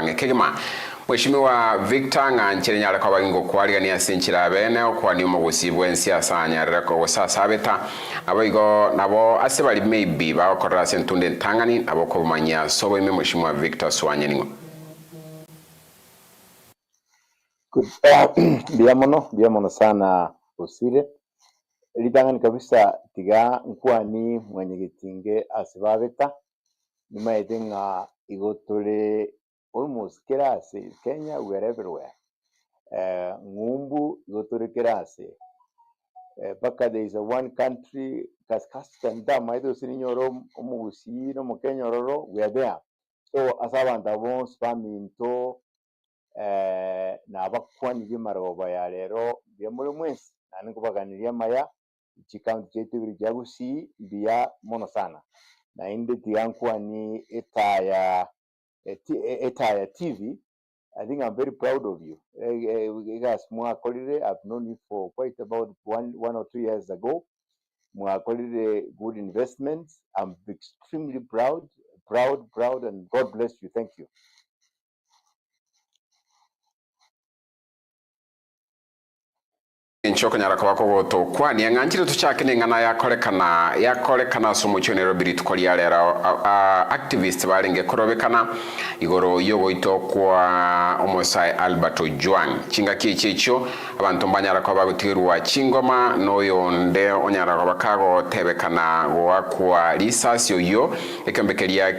bange kegima Mheshimiwa Victor Nganchere nyala kwa bango kwali ni asinchira bene kwa ni umugusibwe ensiasa anyarira ko sasabeta abigo nabo asebali maybe ba korra sentunde tangani abo ko manya sobo ime Mheshimiwa Victor Swanya ningo Biamono sana Bosire litangani kabisa tiga nkwani mwenyegetinge asibabeta nyuma yedenga igotole almost kerase Kenya we are everywhere ngumbu igotole kerase baka there is a one country kaskastan dama ido sininyoro umugusi no mukenya roro we are there so asabanda bon spaminto na abakwani bimaroba ya rero byemule mwese nani kubaganiriya maya chikaunti chetu biri jagusi biya mono sana na inde tiyankwani etaya TV. I think I'm very proud of you. Guys, I've known you for quite about one or 2 years ago. Good investments. I'm extremely proud, and God bless you. Thank you. Nchoko nyara kwa goto kwani Nganchere tuchakine ngana yakolekana somuchonero biri tukoli alera activist balenge korobekana igoro yogo itokwa omosai Alberto Juan chinga kichicho abantu mbanyara kwa bagutirwa chingoma noyonde onyara kwa bakago tebekana wakwa risasi yo ekembekeria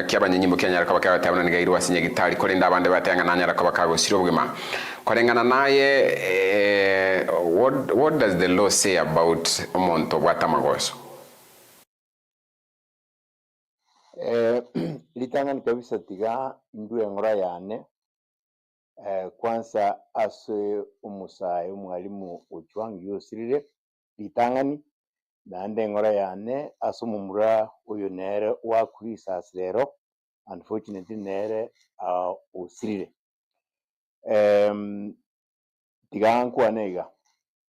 kiabanyanyimbo kenyara kwa bakago tabana nigairwa sinye gitari kolinda abande batanga nanyara kwa bakago sirobwema kolengana naye what does the law say about omonto bwatamagoso litangani kabisa tiga ndue ngora yane kwanza ase umusai umwalimu Ojwang yosirire litangani nande ngora yane ase umumura uyu nere wa kurisa rero unfortunately nere osirire tigankwa nega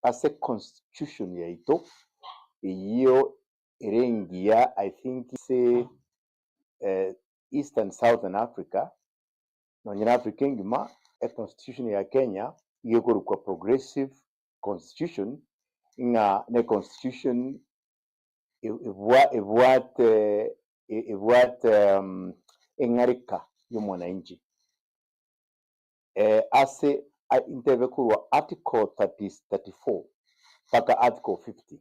ase constitution yaito iyo erengia I think say Eastern Southern Africa nonyina Africa ngima a constitution ya Kenya iyo kwa progressive constitution inga ne constitution engarika y'omwananchi ase intervekurwa article 34 paka article 50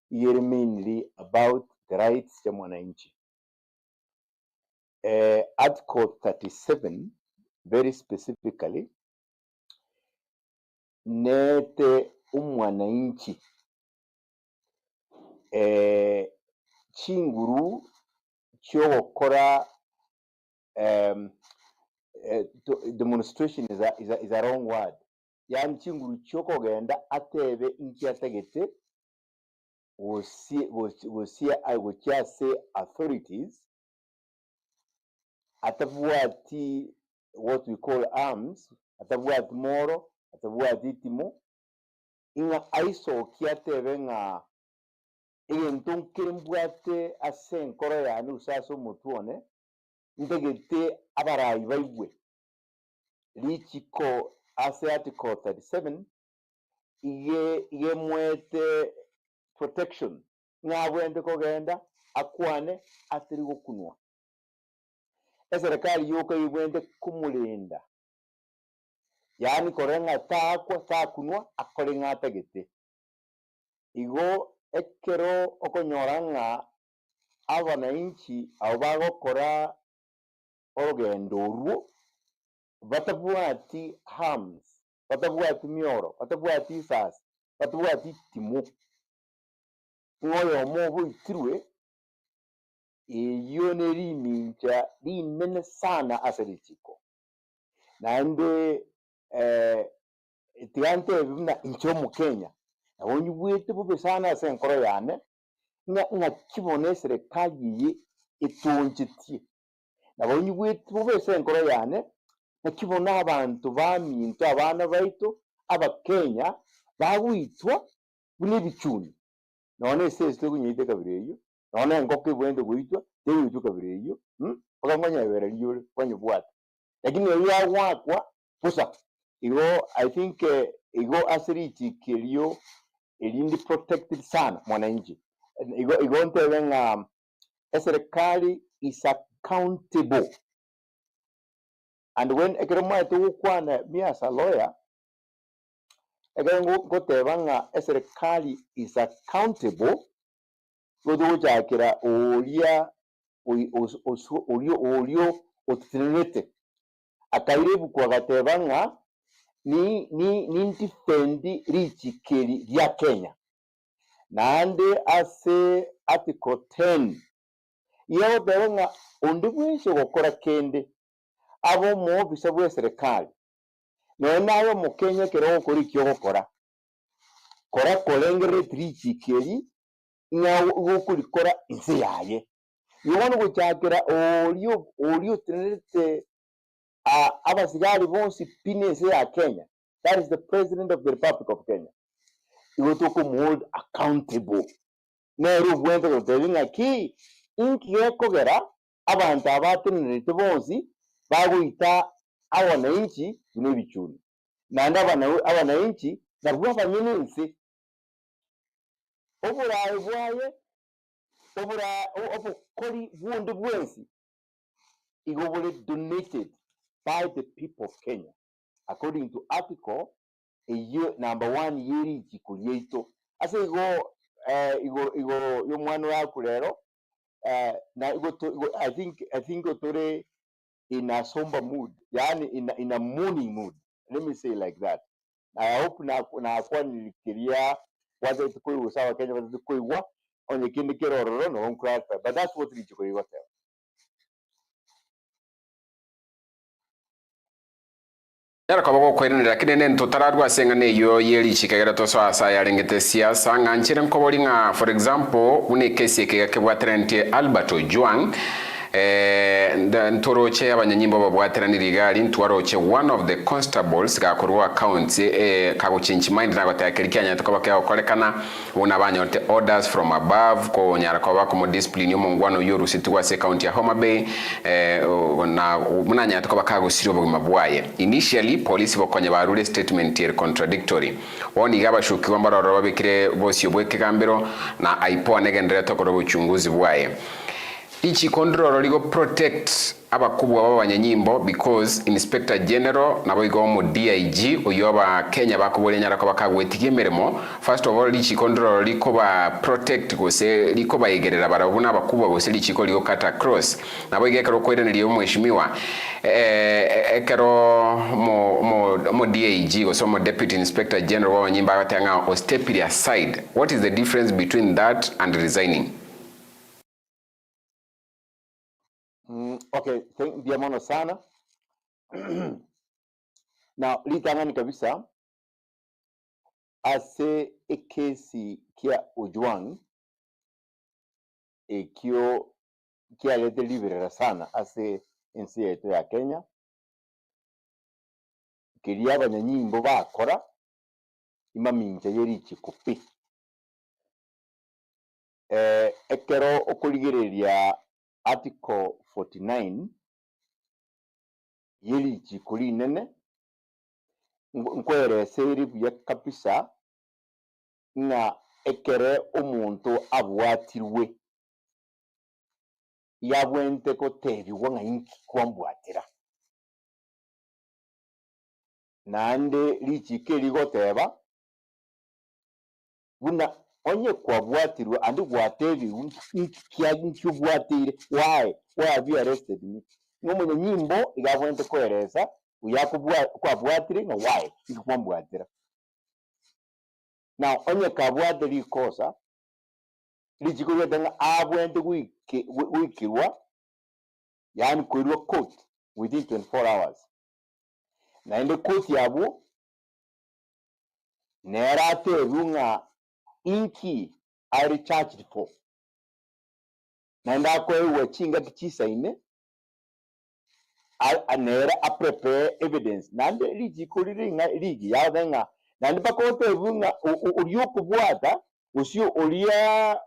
here mainly about the rights ya mwananchi. Article 37 very specifically nete umwananchi chinguru chokora demonstration is a wrong word. Yani chinguru choko genda atebe inki ategete wosia say authorities atabuati what we call arms atabuati moro atabuati timo inga aiso kiatebe nga inton kirmbwate asen koro ya nu saso mutuone ndegete abarayi baigwe lichiko ase article 37 iye mwete protection ngabwende kogenda akwane atirigo kunwa eserikali yuko ibwende kumulinda yani korenga takunwa akorenga atagete igo ekero okonyoranga abananchi abo bagokora orugendo ruo batabuati harms batabuati mioro batabuati isas batabuati timo ngoyo mobo itirwe iyo neriminja rinene sana aserichiko nande tiante bimna incho mu Kenya abonye bwete bube sana asenkoro yane nga kibone serikali ye itunjitie nabonye bwete bube senkoro yane nakibona abantu baminto abana baito abakenya bagwitwa bune bichuni none sese kunyite kabireyo none ngoko bwende gwitwa teyo kabire yo bakanganya ibera ryo kwanye bwata lakini ya wakwa pusa igo I think igo asiriti kelio ilindi protected sana mwananchi igo ntewenga serikali is accountable. And when ekerema to kwana me as a lawyer ekengo gotebanga serikali is accountable godo jakira olia olio otinete akairebu kwa gatebanga ni defendi richikeri ya Kenya nande ase article 10 yo bebanga ondibwisho gukora kende abo mu office bwa serikali no nayo mu Kenya kero kuri kyo gukora kora kolengere richikeri nya gukuri kora inse yaye yibona gucyakira olio tinete abasigari bonsi pinese ya Kenya. That is the president of the Republic of Kenya. You to hold accountable. Nero bwente ko telinga ki inki ekogera abantu abatinete bonsi baguita abananchi n'ebichuni. Nanda abananchi nabwo banyenense. Oburayi bwaye obukori bundi bwensi igobole donated by the people of Kenya according to article number 1 yeri jikulieto ase igo yo mwana wa kulero na I think otore in a somber mood yani in a mourning mood, let me say like that. I hope na kwa nilikiria waza tukoi sawa Kenya waza tukoi wa onye kindi kero no on clarify, but that's what rijikoi whatever. Yara kabako kwene lakini ne ntotararwa senga ne yo yeli chikagera to so asa yarengete siasa nganchire nkobolinga for example une kesi ke bwatrenti Alberto Juang ntoroche abanyanyimbo babwaterani rigali ntwaroche one of the constables gakorwa account kaguchinchi mind na gatakerikanya tukabaka okorekana una banyote orders from above ko nyara kwa bako mo discipline yo mungwano yoru situwa se county ya Homa Bay na munanya tukabaka gusiro bugima bwaye. Initially police bokonye barule statement here contradictory woni gabashukiwa mbaroro babikire bosi obweke kambero na aipo anegendere tokoro buchunguzi bwaye. Ichi kondrolo ligo protect abakubwa b'abanyanyimbo because Inspector General nabo igo mu DIG oyoba Kenya bakubole nyara ko bakagwetikie meremo. First of all ichi kondrolo liko ba protect gose liko bayegerera barabuna abakubwa gose lichi ko ligo kata cross nabo igekero kwereneriye umweshimiwa ekero mo DIG gose mo Deputy Inspector General w'abanyimba batanga o step aside. What is the difference between that and resigning? Okay, thank you sana. Now, litangani kabisa ase ekesi kia Ojwang kia lete liberera sana ase ensi yetu ya Kenya kiria abanyanyimbo bakora imaminja yeri chikupi ekero okurigereria Article 49 yeli chikuli nene nkwere seri buya kabisa na ekere omuntu abwatirwe yabwente ko tebiwa nga inki kwambwatira nande lichike ligoteba buna onye kwabwatirwe andi bwatebi nkibwatire why have you arrested me ngomunye nyimbo igabwente koereza uyakubwa kwabwatire nga why ikwambwatira now onye kabwate likosa lichiko tanga abwente wikirwa yani kwirwa court within 24 hours na inde court yabo nerate runga inki are charged for nanda ko wachinga kichisa ine anera a prepare evidence nande lijiko liringa ligi yabenga nande bakote vunga uryokubwata usio uliwa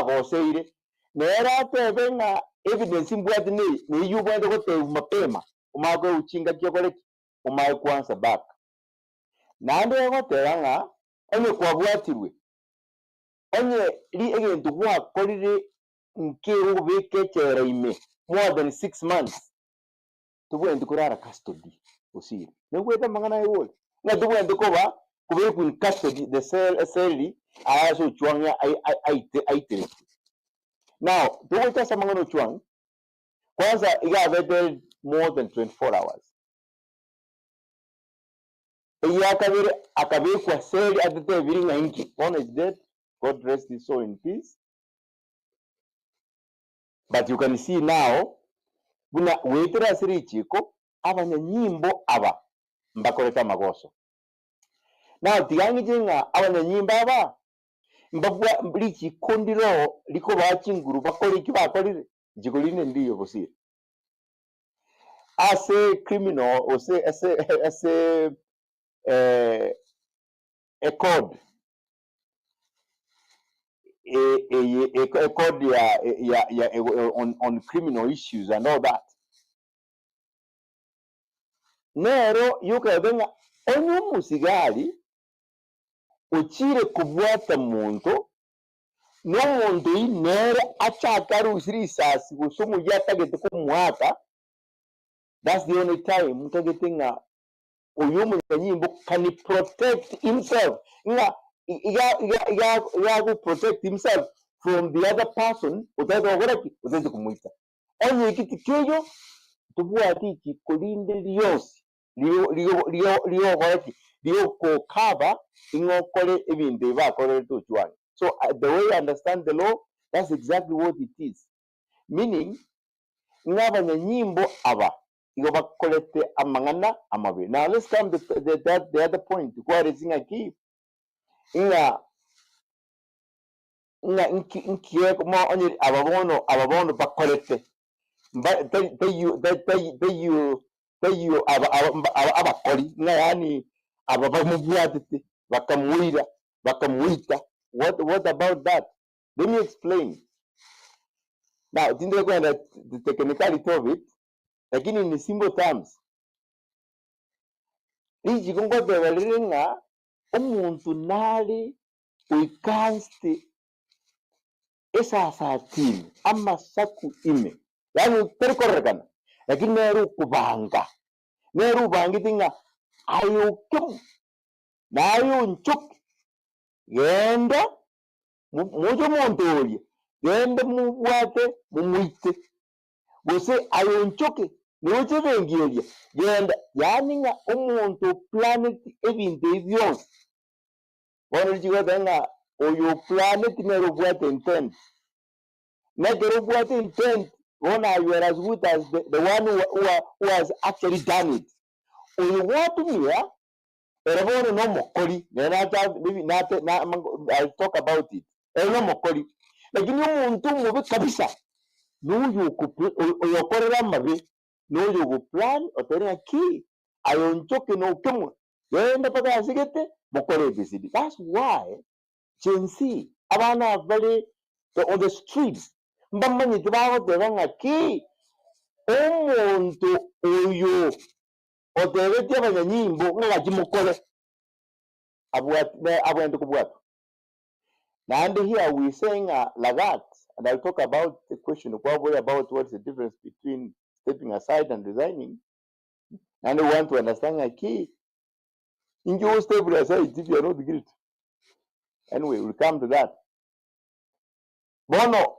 boseire nera tebenga evidence mbwati ne yubwende ko te mapema umagwe uchinga kyokoleki umaye kwanza back nando yagoteranga onye kwabwatirwe onye li egento gwakorire nke ubikechera ime more than 6 months tubwende kurara custody Bosire negweta mangana yewole na tubwende koba kubere ku custody the cell ayaso Swanya aitere now tubweta samangano Swanya kwanza igavete more than 24 hours akabiri kwa cell atete viringa inki one is dead, God rest his soul in peace, but you can see now buna wetera siri chiko abanyanyimbo aba mbakoreta magoso now tigangi jinga abanyanyimbo aba mbabwa mbili kondiro liko bachinguru bakore iki bakorire jikoline ndiyo Bosire as a criminal or say as a code a code on criminal issues and all that nero yukabenga onyu musigari uchire kubwata muntu n'omuntu inere achakarushira isasi gusumu yatagete kumwaka. That's the only time mutagetinga uyu munyanyimbo can protect himself nga protect himself from the other person utaza kumwita onye ikiti kiyo tubwati ikikolinde lyose liyo kokaba ingokole ebintu bakole tuchwana. So the way I understand the law, that's exactly what it is, meaning ngabanyanyimbo aba igo bakolete amangana amabe. Now let's come to the other point kwa rezinga ki nga nkiye mo onye ababono bakolete you abakoli nga yani ababamubwatete bakamwira bakamwita. What about that? Let me explain. Now tindele kwenda the technicality of it, lakini in simple terms iji kongote walirenga umuntu nali uikanste esa satini ama saku ime yani terikorekana lakini neru kubanga neru bangitinga ayukum na ayunchuk genda mujo montoria genda mubwate mumwite gose ayunchuke niwoche bengiria genda yani nga umuntu planet ebintu byose wano jigotenga oyo planet neru bwate intent neru bwate intent wona you are as good as the one who has actually done it. Oyo watu mia erebono no mokoli maybe I'll talk about it no mokoli lakini umuntu mubi kabisa nuyu oyokorera mabi nuyu go plan oterera ki ayonchoke no kemwe yenda paka asigete mokore bisidi. That's why Gen Z abana bali on the streets mbamanye tibaho tebanga ki omuntu oyo otebetie abanyanyimbo ngakimukore abwende kubwata. And here we saying like that, and I'll talk about the question probably about what's the difference between stepping aside and resigning. And I want to understand a key. In your step aside if you are not guilty. Anyway, we'll come to that. Bono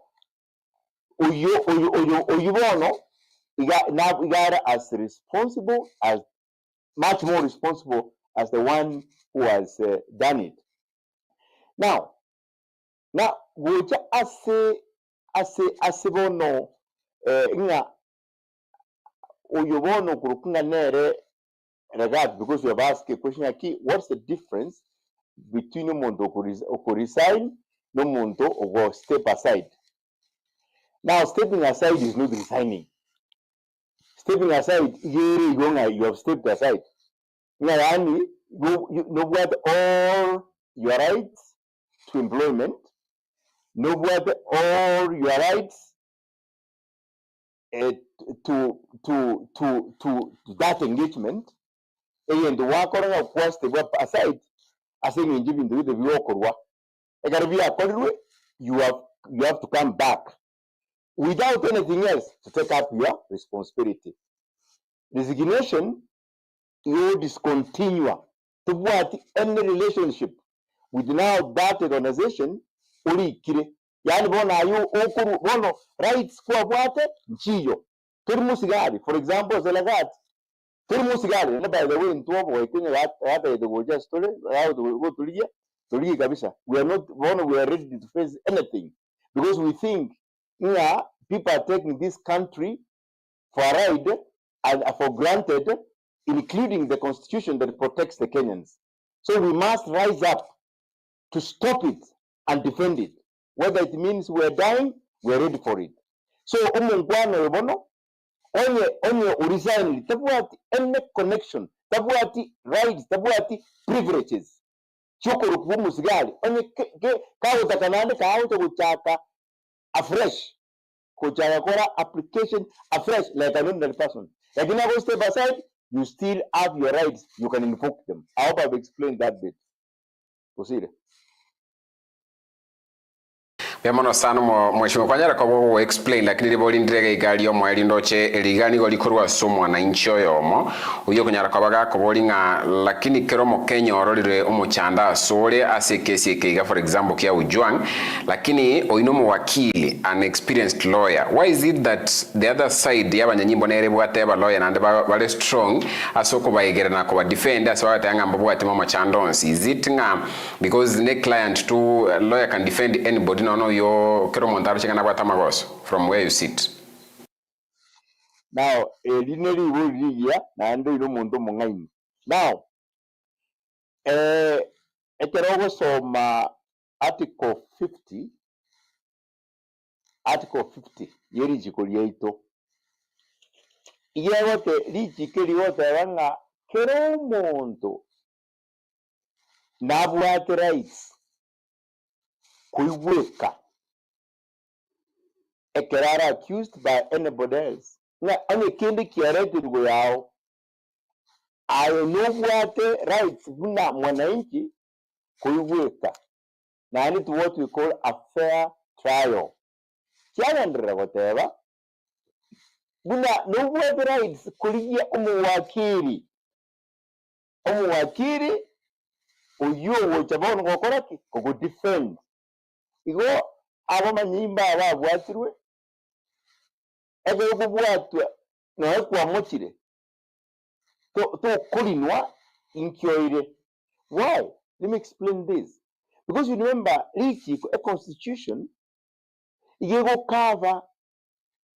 Bono we got as responsible as much more responsible as the one who has done it. Now wocha ase bono nga bono kurukunga nere regard, because you have asked a question aquí, what's the difference between umuntu resign no umuntu go step aside? Now stepping aside is not resigning. Stepping aside you have stepped aside. You know what, all your rights to employment, know what, all your rights that engagement and work on a quest aside as in giving the work you have to come back without anything else to take up your responsibility. Resignation, you discontinue to what any relationship with now that organization ulikire yani bona ayo okuru bono rights kwa bwate nchiyo turi musigari for example zelagat turi musigari na by the way ntuobo ikinye hata the go just tole how to go tuliye kabisa we are not bono we are ready to face anything because we think people are taking this country for a ride and for granted, including the constitution that protects the Kenyans. So we must rise up to stop it and defend it. Whether it means we're dying, we're ready for it. So umungwana webono onye resign tabuati any connection, tabuati rights, tabuati privileges. Chokoro kumu sigali onye kawo takanande kawo kuchaka afresh. Kuchakora application afresh like an ordinary person. Like in a step aside, you still have your rights. You can invoke them. I hope I've explained that bit. Proceed. Yamono sana mheshimiwa kwanyara kwa explain lakini liboli ndrege igali yo mweli ndoche eligani golikorwa somo na incho yomo uyo kunyara kwa baga kobolinga lakini keromo Kenya orolire umuchanda asole asekesi keiga for example kia Ujwang lakini oinomo wakili an experienced lawyer. Why is it that the other side yabanyanyimbo nere bwateba lawyer nande bale strong asoko bayegera na ko defend aso atanga mbobwate mama chandons? Is it because the client to lawyer can defend anybody no yo kero montaro chingana kwa tamagos from where you sit now lineri wuriya na ndo ino muntu mungaini now ekerogo soma article 50 yeri jikoli yaito iyewote lijikeli wote wanga kero muntu nabwate rights kuiweka ekerara accused by anybody else na ane kindi kiarete rugo yao ayo nobwate rights buna mwananchi kuiweka na to what we call a fair trial kianandira goteba buna nobwate rights kuliya umuwakili uyo wochabono gokoraki kugo defend igo abo manyimba ababwatirwe ebe kubwatwa no kwa mochire to kulinwa inkyoire. Why? Let me explain this. Because you remember a constitution igego cover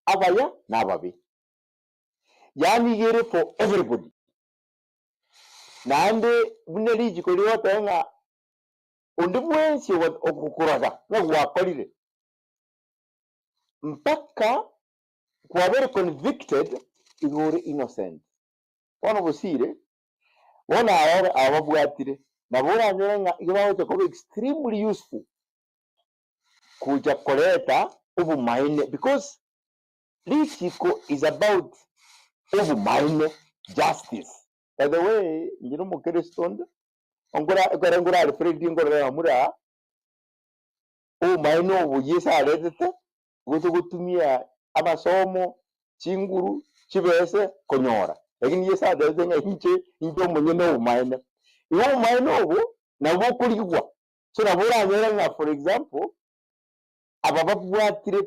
abaya na ababi yani yere for everybody nande bune lijiko liwata nga undibwensi okukuraga na wakolire mpaka kwa very convicted igore innocent one Bosire bona ababwatire nabona nyorenga ibaho ko extremely useful kuja koleta ubumaine because Lichiko is about ubumaine justice. By the way, you know Mokere ngora Alfred ngora amura ubumaine ubu yesa alete gutumia amasomo chinguru chibese konyora lakini yesa alete nche mwenye no ubumaine iyo ubumaine ubu nabo kuligwa so nabura nyorenga for example ababwatire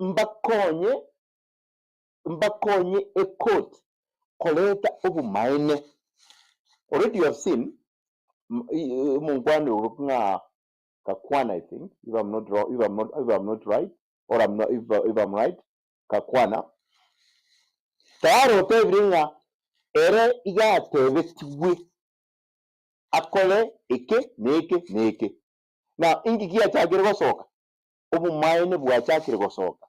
mbakonye a court koleta obumaine. Already you have seen mungwani urukunga Kakwana, I think, if I'm not right, or if I'm right, Kakwana. Tayaro tebringa ere iga tebetiwe akole eke neke. Now ingi kia chakire gosoka obumaine bwa chakire gosoka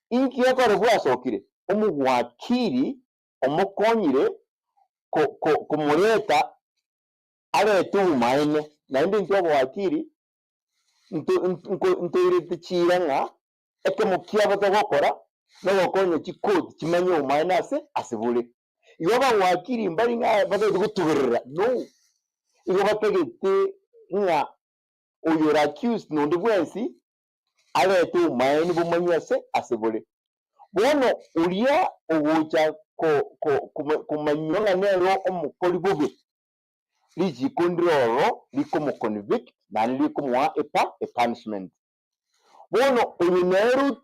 inki yakore bwasokire omuwakiri omukonyire kumureta abetu ubumaine na ndi nti obuwakiri ntoirete chiranga eke mukia batogokora no konyo chikodi chimanyo umaina asibule igo bawakiri mbali nga bazo gutuberera no igo bategete nga uyo accused no ndibwensi alete umaini bumanyo asibule bono ulia ubucha kumanyonga nero omukoli bubi liji kundroro likomo convict na likomwa a punishment bono uyu nero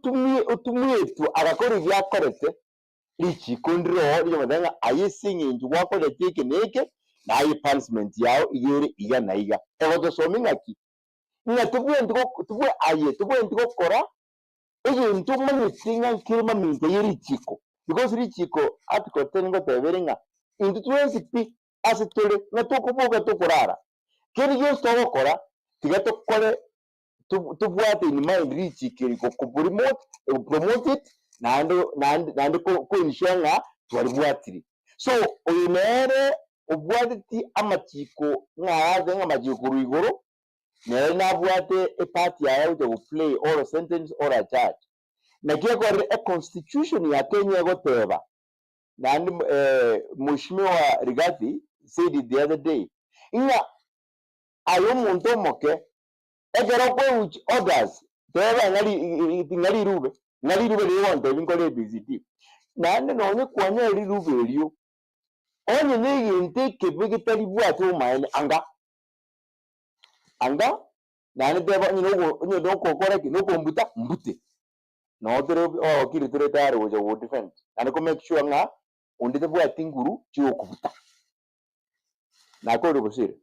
utumietu agakora byakorete liji kundroro liyo madanga ayisinga inju wakorete ikeneke na ayi punishment yao igere iga na iga ego sominga ki nga tubwe ndiko kora ege ntumanye tinga kirma minta yeri chiko because richiko article 10 ngo teberinga into 20p asitole na tokuboga tokurara keri yo sto kora tigato kore tubwate in mind richikiri ko promote it nando ko inshanga twalibwatiri so oyinere ubwate amachiko nga amachiko ruigoro na bwate a party yayo to play or a sentence or a charge na kiako a constitution ya Kenya goteba na Mheshimiwa Rigathi said it the other day inga ayo muntu moke egera ko which others teba ngali rube ni wonto binkole BCT na no kwanya rube liyo onye ne yinte bigitali bwate umaine anga nani teba nyo do ko kore ki no ko mbute no tere kiri tere tare wo defend and ko make sure nga undite bwa tinguru chiwo kubuta na ko ro Bosire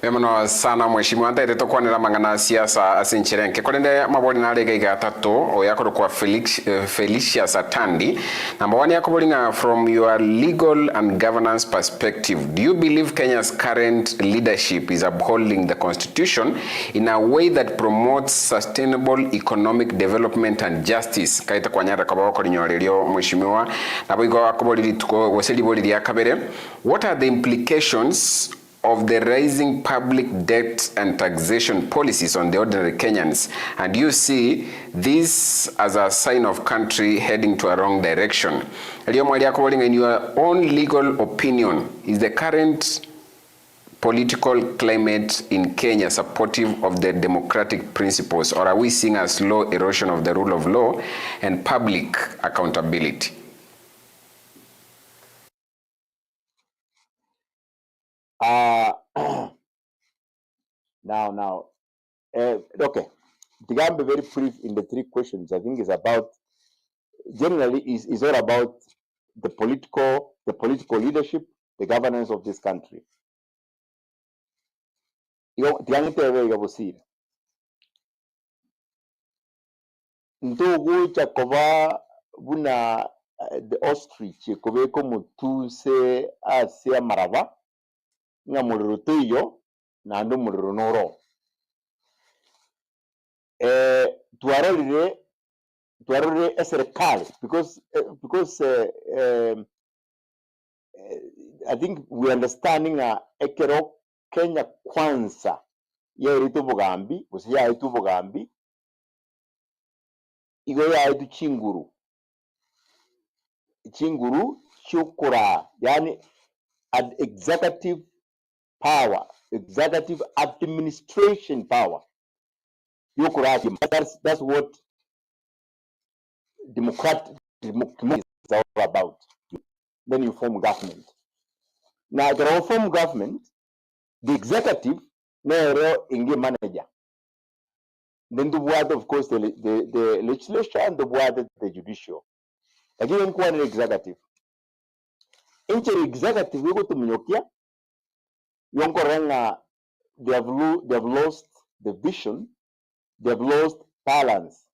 Emano sana mheshimiwa ntaite tokwanira mangana siasa asinchirenke kolende maboni na lega igatatu oyakoro kwa Felicia Satandi number 1 yakobolinga from your legal and governance perspective do you believe Kenya's current leadership is upholding the constitution in a way that promotes sustainable economic development and justice kaita kwanyara kabako linyorelio mheshimiwa nabo igo akobolili tuko weseli bolili yakabere what are the implications of the rising public debt and taxation policies on the ordinary Kenyans, and you see this as a sign of country heading to a wrong direction. In your own legal opinion, is the current political climate in Kenya supportive of the democratic principles, or are we seeing a slow erosion of the rule of law and public accountability? Now, okay. To be very brief in the 3 questions, I think is about generally is all about the political leadership, the governance of this country. Ntogo chakova buna the ostrich kobeko mutuse asia marava nga muliro teyo nando muliro noro tuarore serikali because I think we understanding ekero Kenya kwanza ya iritu bugambi ya iritu bugambi igo ya iritu chinguru chukura yani executive power, executive administration power. That's what democracy is all about. Then you form government. Now, the form government, the executive, inge manager. Then the word, of course, the legislature and the word, the judicial. Again, the executive. In the executive, we go to Minyokia. They have lost the vision, they have lost balance.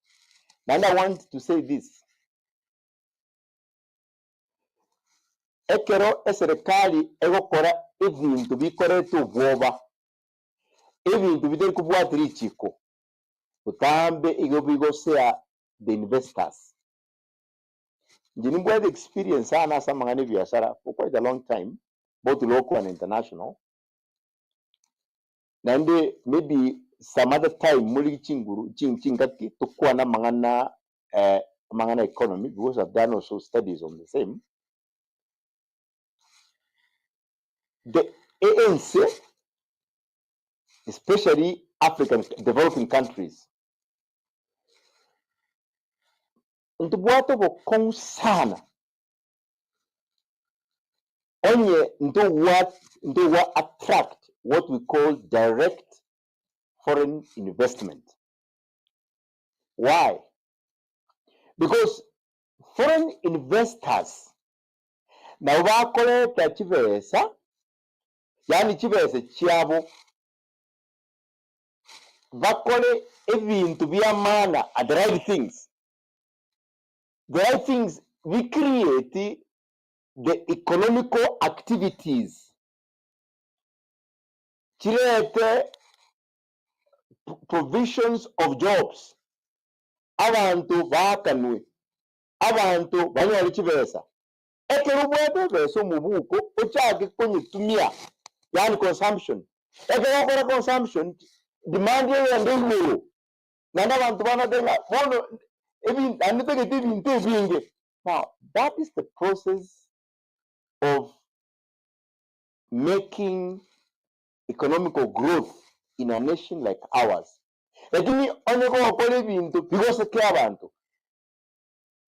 And I want to say this. Ekero eserikali egokora ebintu bikoretu bwoba. Ebintu bitari kubwatira ichiko. Utambe igobigosea the investors. Njini mbwede experience sana samangani biashara for quite a long time, both local and international. And maybe some other time muri chinguru chingati tukua na mangana economy, because I've done also studies on the same. The ANC, especially African developing countries, ntubuato bokong sana onye ndo attract what we call direct foreign investment. Why? Because foreign investors na bakoleta chivesa, yani chivese chiabo bakole ebintu byamana at the right things. The right things, we create the economical activities. Create provisions of jobs. Abantu bakanwe. Abantu banywa chivesa. Ekerubwete beso mubuko ochage kwenye tumia, yani consumption. Ekera consumption demand ya ndelo. Nanda abantu banatenga bono even anipeke inte binge. Now that is the process of making economical growth in a nation like ours. Lakini oneko wakole bintu because ke abantu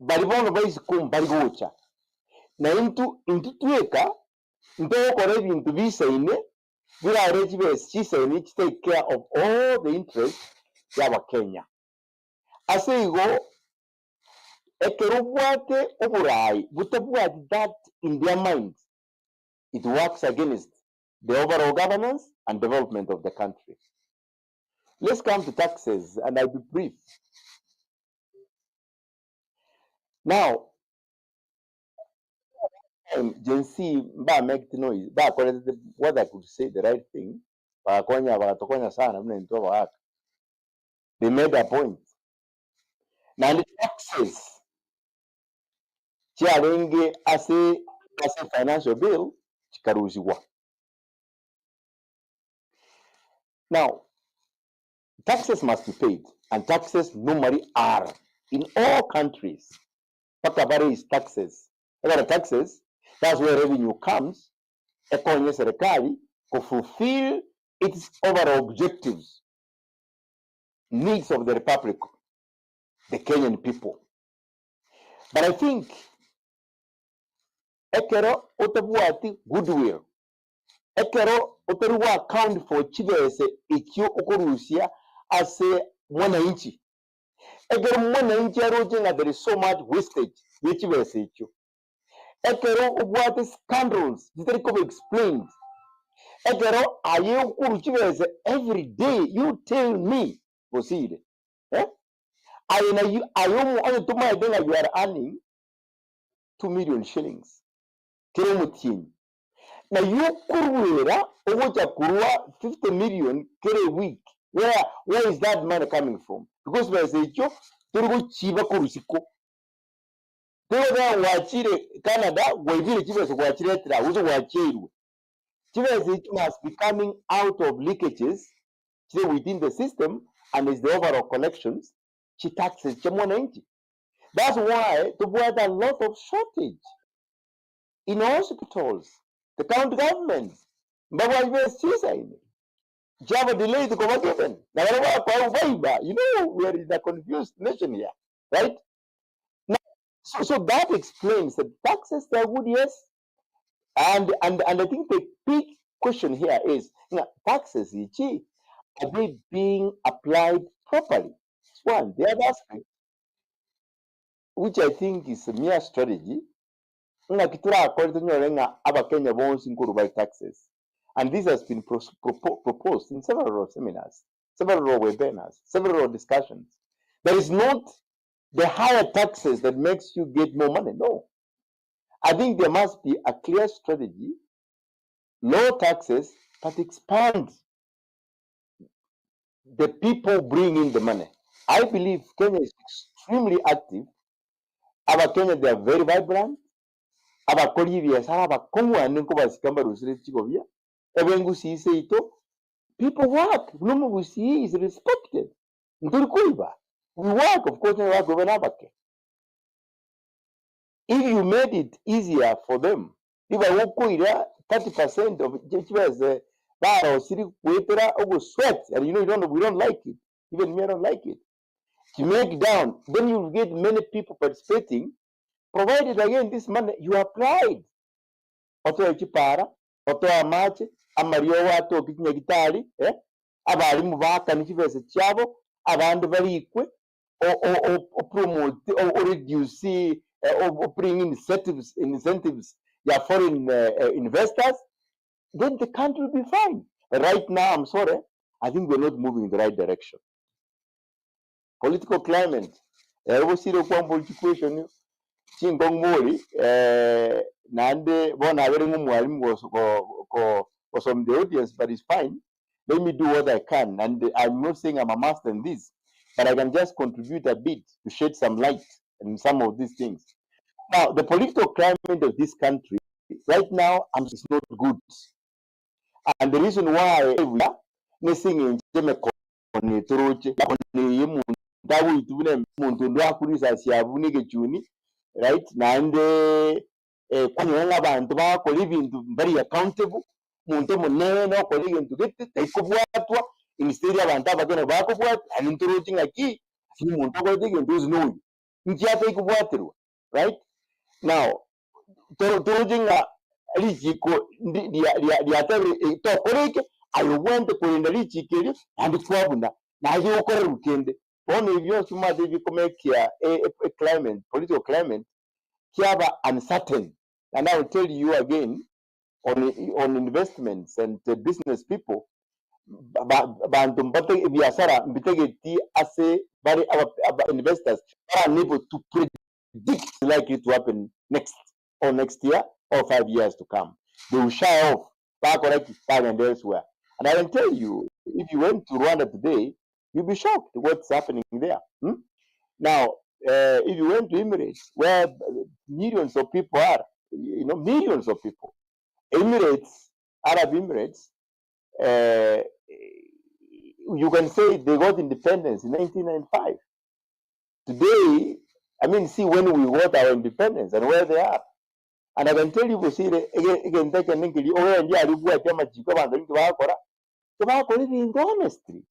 bali bono baisikum bali gocha na into tueka ndo kore bintu bisaine bila arrange base chisaine to take care of all the interests ya Kenya. Asego ekerubwate oburai butabwate that in their minds. It works against the overall governance and development of the country. Let's come to taxes, and I'll be brief. Now, Gen Z, make noise, what I could say the right thing. They made a point. Now the taxes, as a financial bill, now taxes must be paid, and taxes normally are in all countries. Pakabari is taxes. Taxes, that's where revenue comes. Ekonye serikali to fulfill its overall objectives, needs of the republic, the Kenyan people. But I think ekero otabuati goodwill. Ekero otaruwa account for chivese ikyo okorusia as a mwananchi. Ekero mwananchi arojenga there is so much wastage chivese ikyo. Ekero obuate scandals that could be explained. Ekero aye ukuru chivese every day you tell me Bosire. Ayomu only to my day you are earning 2 million shillings. Kero mutini. Na you kuruera owoja kurua 50 million kere week. Where is that money coming from? Because we say cho turugo chiba kurusiko. Turugo wachire Canada, wavile chivese wachire tra, uzo wachiru. Chivese must be coming out of leakages within the system and is the overall collections. She taxes mwananchi. That's why there was a lot of shortage in hospitals, the county governments. Java delayed the government. You know, we are in a confused nation here, right? Now, so that explains that taxes are good, yes. And I think the big question here is, taxes, are they being applied properly? One. The other aspect, which I think is a mere strategy, Kenya by taxes. And this has been proposed in several seminars, several webinars, several discussions. There is not the higher taxes that makes you get more money. No. I think there must be a clear strategy, low taxes, but expand the people bringing the money. I believe Kenya is extremely active. Our Kenya, they are very vibrant. Abakori biashara bakongwa niko basikamba rusire chigovia ebengu sise ito people work. No we see is respected. We work, of course, we work with another. If you made it easier for them, if I walk 30% of the bar or city over sweat, and we don't like it. Even me, I don't like it. To make down, then you get many people participating, provided again this money you applied. Oto ekipara, oto amache, amariyo watu okikinya gitari, abarimu bakana ikivese cyabo, abandi barikwe, o promote, o reduce, or bring incentives, yeah, foreign investors, then the country will be fine. Right now, I'm sorry, I think we're not moving in the right direction. Political climate, we see the situation. Chingong Mori, Nande, one was from the audience, but it's fine. Let me do what I can. And I'm not saying I'm a master in this, but I can just contribute a bit to shed some light on some of these things. Now, the political climate of this country right now is not good. And the reason why we are missing in Jamaica, right? Nande kwanyanga abantu bakora ibintu very accountable muntu munene no kora ibintu gite tekubwatwa instead y'abantu abagena bakubwatwa and introducing aki muntu ko ibintu uzino nkiya tekubwatirwa, right? Now introducing lijiko dia to koreke ayo wente kurinda lijikiri and twabuna naje ukora rukende one ibyo suma de bikomekia a climate, political climate uncertain. And I will tell you again on investments and business people, investors are unable to predict likely to happen next year or 5 years to come. They will shy off back and elsewhere. And I can tell you, if you went to Rwanda today, you'll be shocked what's happening there. Now, if you went to Emirates, where millions of people are, millions of people, Arab Emirates, you can say they got independence in 1995. Today, see when we got our independence and where they are. And I can tell you, again, honestly.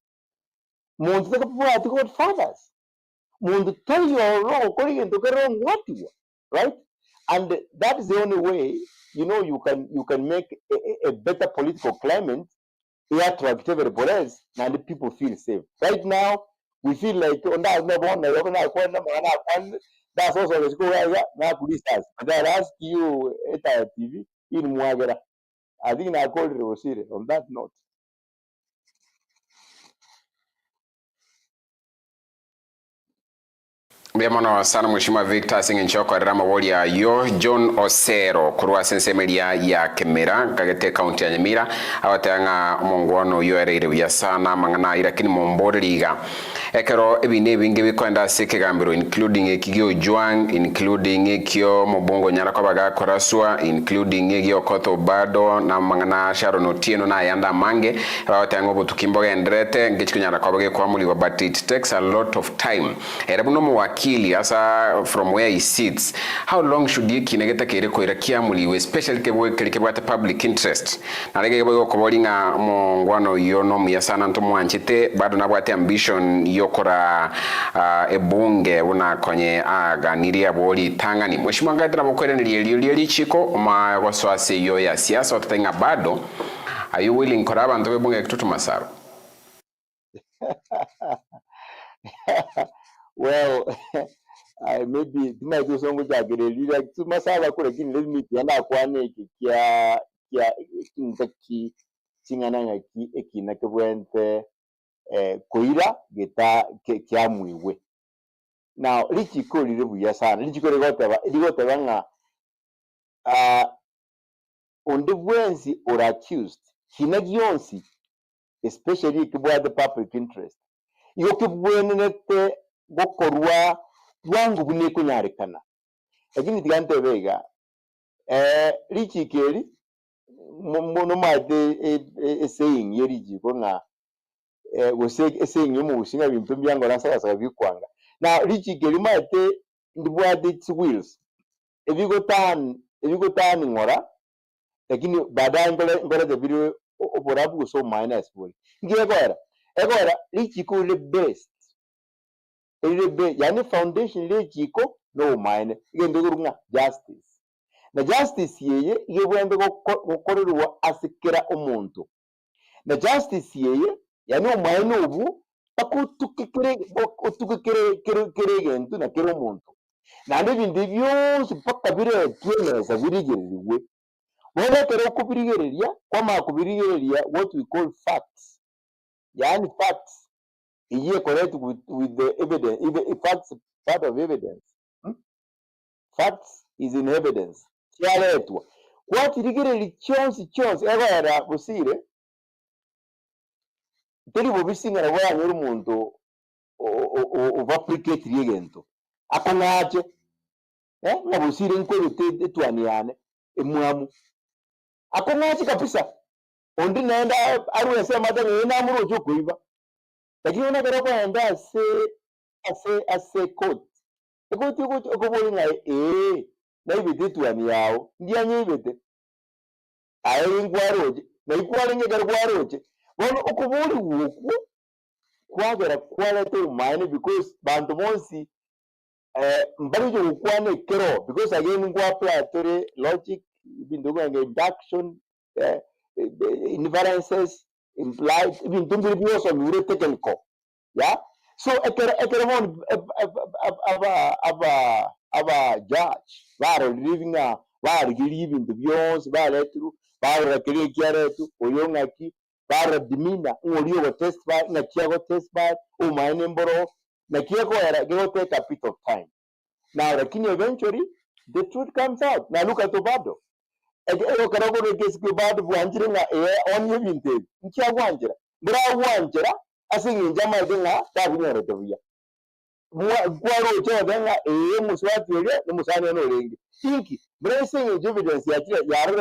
Fathers. Tell you are wrong, according to wrong what you are, right? And that is the only way, you can make a better political climate attract everybody else, and the people feel safe. Right now, we feel like that's also the school area, now police stars. And I ask you at TV in Mwagara. I think I called it Bosire on that note. Biamono sana Mheshimiwa Victor Singinchoko rama woli ya yo John Osero kurwa sensemelia ya Kemera kagete kaunti ya Nyamira awatanga mongwano yo ereire ya sana mangana irakini mombore liga ekero ebine binge bikwenda sekegambiro including ekigyo Juang, including ekyo mobongo nyara kwa baga koraswa, including ekyo koto bado na mangana Sharon Otieno na yanda mange awatanga obutukimboga endrete ngechikunyara kwa baga kwa muliwa, but it takes a lot of time. Erabuno mwaki asa from where he sits, how long should you kinegeta kere ko irakia muliwe, especially kebwe public interest na lege kebwe ko bolinga mongwano yono muyasana ntomwanchite bado nabwate ambition yokora ebunge una konye aganiria boli tangani. Mheshimiwa ngadra mokwere nilieli chiko ma waswase yo ya siasa otenga bado, are you willing koraba ntobe bunge kitutu masaro? Well, maybe tonight was only like to masala kule kini let me yana kwane kia kinzaki chingana ki ekina kebwente koira geta kia mwiwe. Now lichi ko lirebu ya sana lichi ko ligote banga on the bwenzi or accused hinagionsi, especially kibwa the public interest iyo kibwenete bokorwa wangu buneko nyarekana lakini tigante vega lichi keri no mate saying yeri jiko nga saying yomu ushinga bintu byango nasaka bikwanga now richi geri mate ndibwate its wheels if you go turn ngora lakini baadaye ngora the video oporabu so minus boy ngegora richi ko le best yani foundation le jiko no mine igendo kurunga justice na justice yeye yebwende gukorerwa asikira omuntu na justice yeye yani omwene ubu bakutukikire gentu na kire omuntu nandi ebintu byose paka biretwemeza birigereriwe wonekere okubirigereria kwama kubirigereria what we call facts yani facts iye correct with the evidence even facts part of evidence facts is in evidence kyaletwa kwatirigereri kyonsi ebara Bosire teri bobisingana bwanyura omuntu ovapricate ryegento akongache nga Bosire nkwebete etwaniane emwamu akongache kabisa ondi naenda arwese matanga yena amuro chokuiba lakini unagera kwenda ase court ekoti okoboli ngai na ibete twani yao ndianye ibete ayi ngwaroje na ikwale ngegera gwaroje bono okoboli wuku kwagera kwalete umane because bantu bonsi mbarijo ukwane kero because again ngwa apply logic bindugo nge induction inferences implied ibintu mbiri byose biri technical yeah so ekero aba judge baro living baro giri ibintu byose baretru baro kiri kyaretu oyongaki baro dimina ngoliyo go test by na kiago test by o mine mboro na kiago era go take a bit of time now lakini eventually the truth comes out na look at Obado ego karago ne kesi bado bwanjire nga onye binte nkiagwanjira brawwanjira asingi njama denga tabinyoro tobiya gwaro chodenga muswati yele musane no lengi tinki bracing evidence ya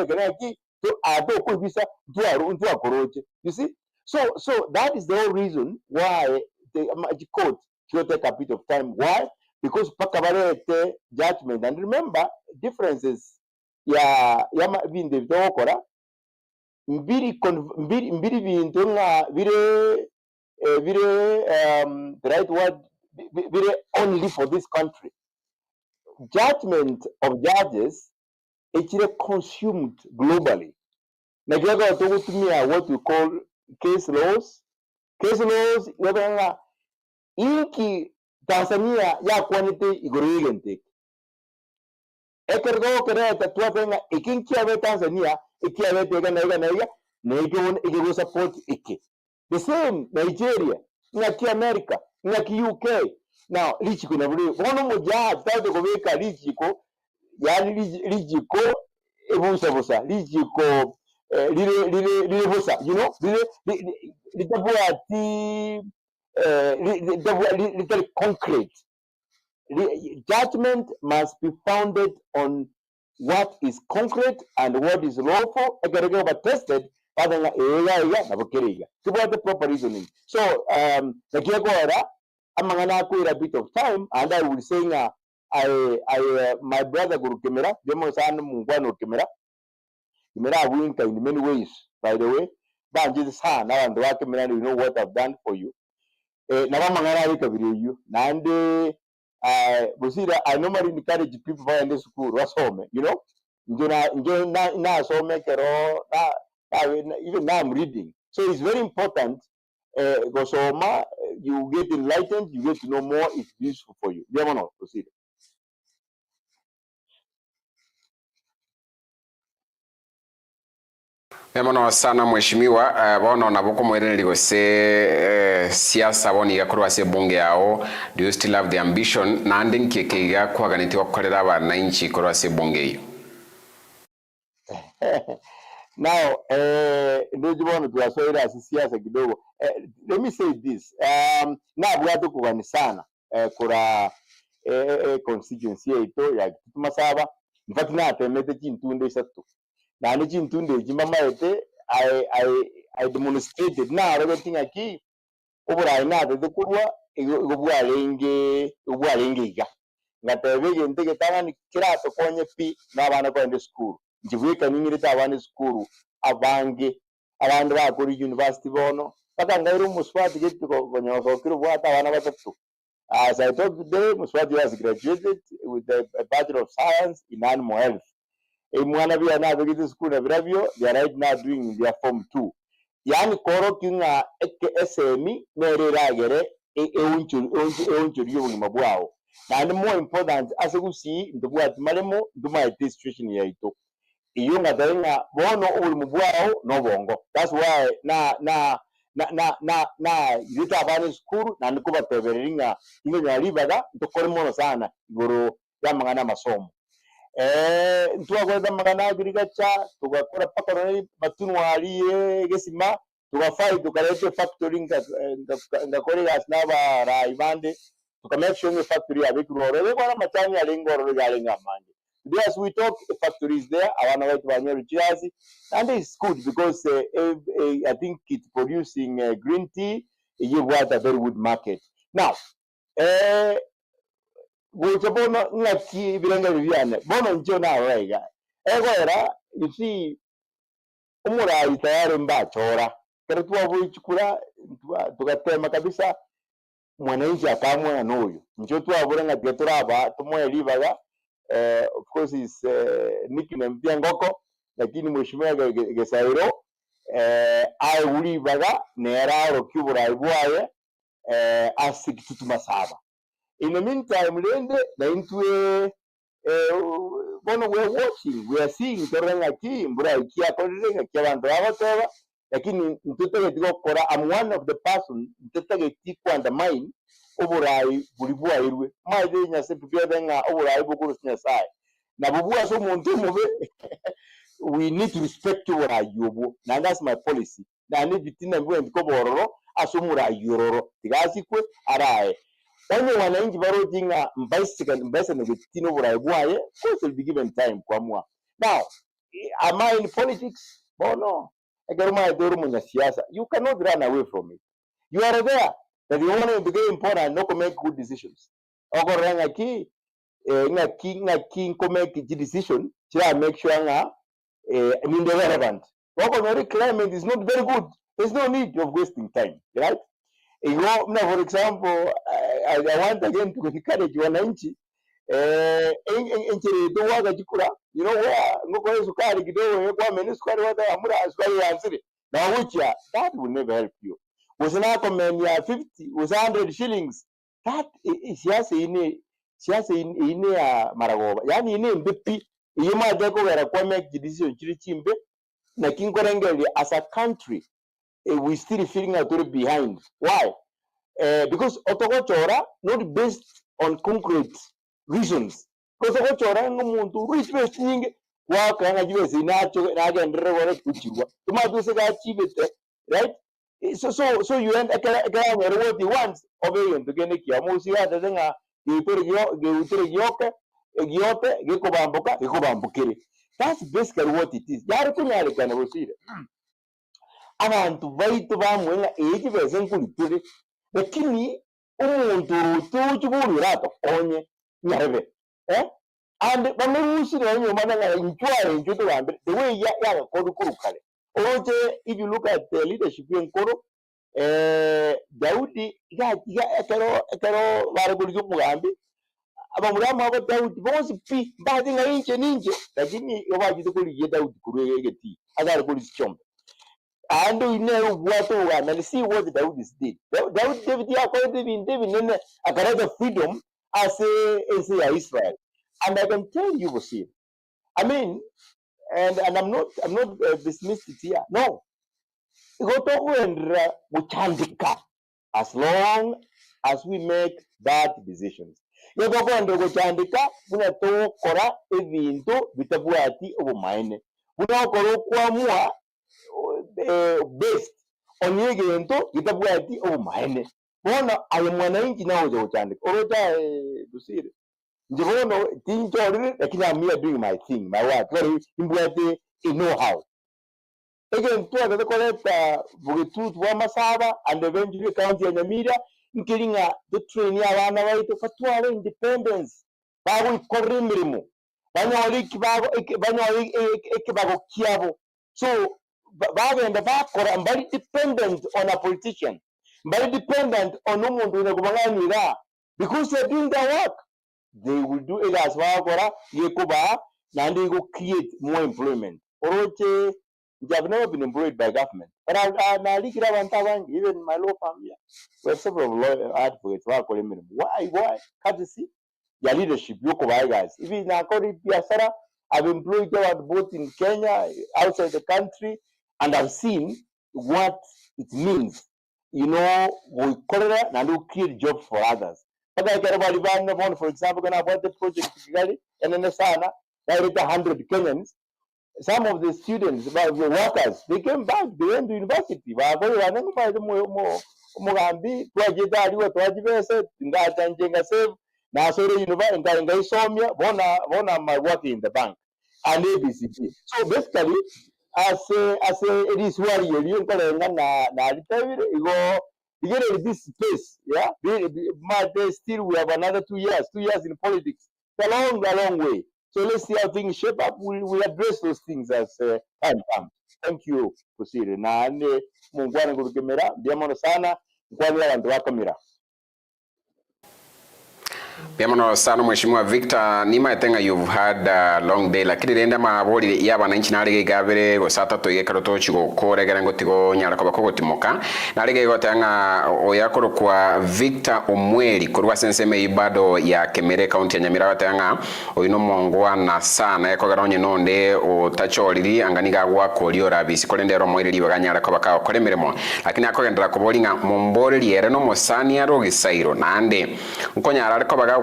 kana ki to ado ko bisa ntu akoroche you see so that is the whole reason why the court should take a bit of time why because pakabarete judgment and remember differences ya binde bitokora mbiri bintu nga bire the right word bire only for this country judgment of judges actually consumed globally najaga tukutumia what we call case laws yabanga inki Tanzania ya kwanite igorigente ekergo kereta tuapenga ikinkiabe Tanzania ikiabe tega na ikigo support iki the same Nigeria ngaki America ngaki UK now lichiko na buri bono moja tado kubeka lichiko yani lichiko ebusa lichiko lile busa you know little concrete judgment must be founded on what is concrete and what is lawful egerege over tested father na bokeriga to what the proper reasoning so nakiyagora amangana ko a bit of time and I will saying my brother Guru Kemera demo san mungwano Kemera winka in many ways by the way banji sana and wa Kemera you know what I've done for you na bamangana bikabiri you nande Bosire, I normally encourage people who are in the school, wasome, you know, na some kero, even now I'm reading. So it's very important. Gosoma, you get enlightened, you get to know more, it's useful for you. Diamono, Bosire. Memono sana mheshimiwa bono naboko mwerere ligose siasa boni yakorwa se bunge yao do you still have the ambition na ndinki kiga kwaganiti wakorera abananchi korwa se bunge hiyo Now ndio bono tuwasoira siasa kidogo let me say this na bwato kubani sana kura constituency yetu ya Tumasaba mfati na temete kintunde isatu na ni chintunde chimama ete I demonstrated na everything aki obura ina de kurwa ubwalenge iga ngatebe gente getanga kirato konye pi n'abana kwende school njibwika ninyirita abana school abange abantu bakuri university bono bakangayiro muswati getiko konyoso kiro bwata abana batatu. As I told today, Muswati has graduated with a Bachelor of Science in Animal Health. Mwana bia na begiti school na biravyo, they are right now doing their Form 2. Yani koro kinga SME mereragere eunchuri yobu mabwao. Na the more important as you see ndugu atimalemo nduma situation ya ito. Iyo ngadainga bono uli mabwao no bongo. That's why yita abana school na ndikuba teberinga ingo nyalibaga ndukore mono sana igoro yamangana masomo. Tuwakwenda magana agriculture tugakora paka batunwaliye gesima tugafai tukalete factory ngakore yasnaba raibande tukamake sure factory abikurore kwa machani alingoro yalenga manje. Today as we talk, the factory is there. I want to know Jersey, and it's good because I think it's producing green tea. You want a very good market. Now, bono ngaki biranga bibiane bono njo na wega egora you see umura itayari mbachora kare tuwabuchukura tugatema kabisa mwananchi akamwa n'uyu njo tuwabura ngati turaba tumwelibaga of course is nickname Ngoko lakini mheshimiwa Gesairo ai ulibaga neraro kyubura ibwaye asikitutumasaba. In the meantime, Lende, the into we're watching, we are seeing Torangaki, Kia Korea, Kiavan, lakini mtoto kora I'm one of the person mtoto tiku and the mind oburai bulibua irwe maide nya sepipia nga oburai bukuru nya sai na bubua so muntu mube we need to respect your ayubu na that's my policy na ni bitina mbwe ndiko bororo asumura ayuroro tigasi kwe arae onye wananchi barotinga mbese na bitina oburai bwaye of course will be given time kwa mwa. Now am I in politics? Oh no. You cannot run away from it. You are there. That you want to be important, not to make good decisions. Nga king make decision, make sure relevant. Climate is not very good. There's no need of wasting time, right? For example, I want again to encourage wananchi. You know where sukari kidogo kwa menu sukari wata amura sukari ansiri na which that will never help you. Was an comment 50 was 100 shillings that is siasa ine maragoba yani ine mbipi yima jako gara kwa make decision chiri chimbe na kinkorengeli as a country we still feeling a little behind. Why? Because otokochora not based on concrete reasons. Because otokochora ngumuntu respect nyingi wakanga jibesi nacho nagendere wala kuchirwa tumaduse ga chibete, right? So you end akara what he wants obey to gene kia musi hata zenga geutere giote gekobambukire. That's basically what it is. Yari kunyale kana Bosire abantu baitu bamwenga eji beze nkulipire lakini umuntu tuchubulira onye nyarebe and bamurushi na nyuma na inchware bambe the way ya kodukurukale oje. If you look at the leadership in Koro Daudi ekero baraguryo mugambi abamurama abo Daudi bose pi bazi nga ninje lakini obagize kuri Daudi kuri egeti azari kuri chombe. And we know what and see what David did. David a kind of freedom as Israel. And I can tell you, Bosire, I mean, and I'm not dismissed it here. No. As long as we make bad decisions. Based on yegento itabwati obumaene bona ayo mwananchi nawo je uchandika orota Bosire njibono tinchorire lakini I'm here doing my thing my work very imbwate know-how. Again, to the correct Bugitut Wamasaba and eventually County and Namira, including the train Yawana for 2 independence. Babu Korimrimu. Banori Kibago Kiabo. So, Babu and the back are very dependent on a politician, very dependent on no one doing the because they're doing their work. They will do it as well, Yekoba, and they will create more employment. Oroche, they have never been employed by government. But even my law firm here, we have several lawyer advocates. Why? Courtesy, their leadership, Yokoba guys. Even according to Piasara, I've employed both in Kenya, outside the country, and I've seen what it means. We call it and we create jobs for others. For example, when I bought the project and then the Sana, I read 100 Kenyans. Some of the students, the workers, they came back, they went to university. My work in the bank and ABCD. So basically, as it is where you get this space, yeah. Still, we have another 2 years. 2 years in politics. It's a long way. So let's see how things shape up. We address those things as time comes. Thank you, Bosire. Na mungwana kurukemera, diamono sana, mkwani wandu wakamira. Biamono sana Mheshimiwa Victor, nima etenga you've had a long day, lakini renda mabori ya bananchi narige gabere go sata to yekaro to chigo koregera ngo tigo nyara ko bakoko timoka narige go tanga oyakoro kwa Victor Omweli kurwa senseme ibado ya Kemere County ya Nyamira tanga oyino mongwana sana yako garonye nonde o tachoriri anganiga gwa koliora bisi kolendero moiriri baganyara ko bakao kolemeremo lakini akogendera ko bolinga mombore liere no mosani arogi sairo nande nkonyara ariko baga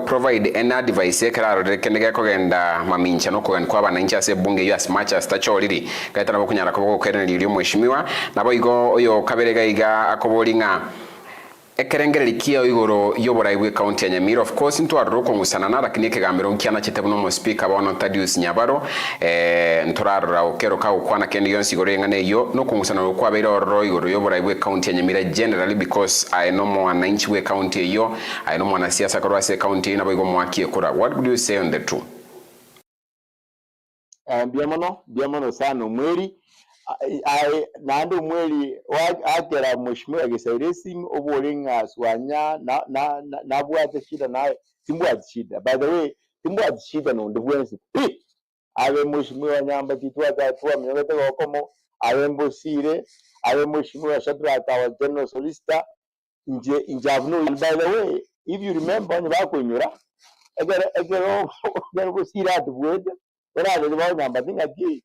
provide an advice ekraro rekendege kogenda mamincha no kogen kwa bananchi ase bunge yo as much as tachoriri kaitana bokunyara ko kokeneri lyo Mheshimiwa nabo igo oyo kaberega iga akobolinga ekerengere kia igoro yoboraibwe county ya Nyamira. Of course ntwarro kongusana na lakini ekegambero nkiana chitekuno mo speaker bono Thaddeus Nyabaro ntorarra okero ka ukwana kendi yonsi igoro engane yo no kongusana kwa beiro ro igoro yoboraibwe county ya Nyamira generally because I know more wananchi we county yo I know mwana siasa korwa se county na boigo mwaki ekura. What would you say on the two? Biamono sana Omweli nando Omweli akera Mheshimiwa Gisairesi obolinga Swanya na bwate shida naye timbwate shida. By the way, timbwate shida no ndubwensi abe Mheshimiwa Nyamba titwa tatwa mnyogete gokomo abe Bosire abe Mheshimiwa Shadrata wa General Solicitor njabno. And by the way, if you remember when bakunyura egero Bosire atubwete era le ba Nyamba tingaki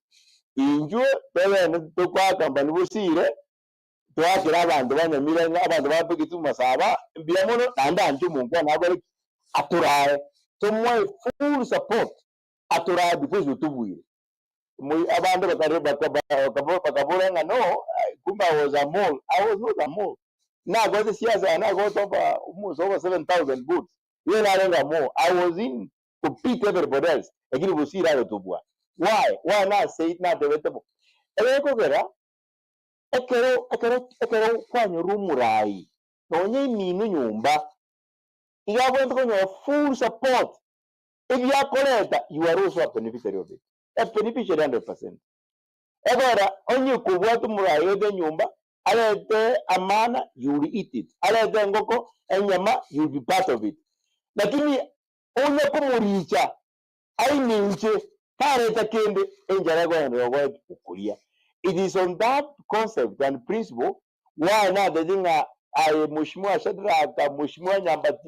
injo bene tukwa kambani Bosire twakira abantu banyamira abantu bapigitu masaba biamono anda nju mungu nabo aturaye so my full support aturaye because utubwire abantu bakabora no kumba was a mole. I was not a mole. Now got the siasa and I got almost over 7,000 votes. When I don't more, I was in compete everybody else. Again, we see that to why not say it not the vegetable? Ekero kwanyu rumurai nonye minu nyumba igabwento konyo full support. If you are correct, you are also a beneficiary of it. A beneficiary 100%. Egora onye kubwatu murai de nyumba alete amana, you will eat it. Alete ngoko enyama, you will be part of it. Lakini onye kumuricha ai ninche pareta kende enjara gwa ukulia. It is on that concept and principle why now the thing Mheshimiwa Shadrata Mheshimiwa Nyamba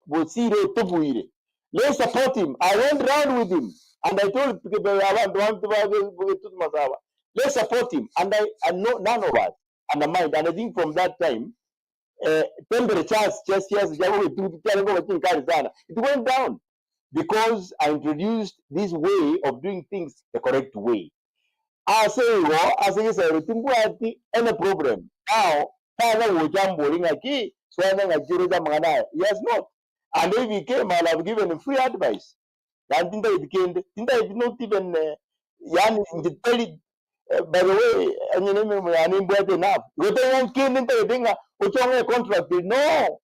Bosire tubuire. Let's support him. I went round with him and I told people let's support him, and I know none of us undermined. And I think from that time temperatures it went down because I introduced this way of doing things the correct way. I say, any problem. Now, yes, not. And if he came, I'll have given him free advice. And Tinda did not even yani ngiteli by the way anyene me yani mbwate enough gote yankini nte dinga uchonge contract no.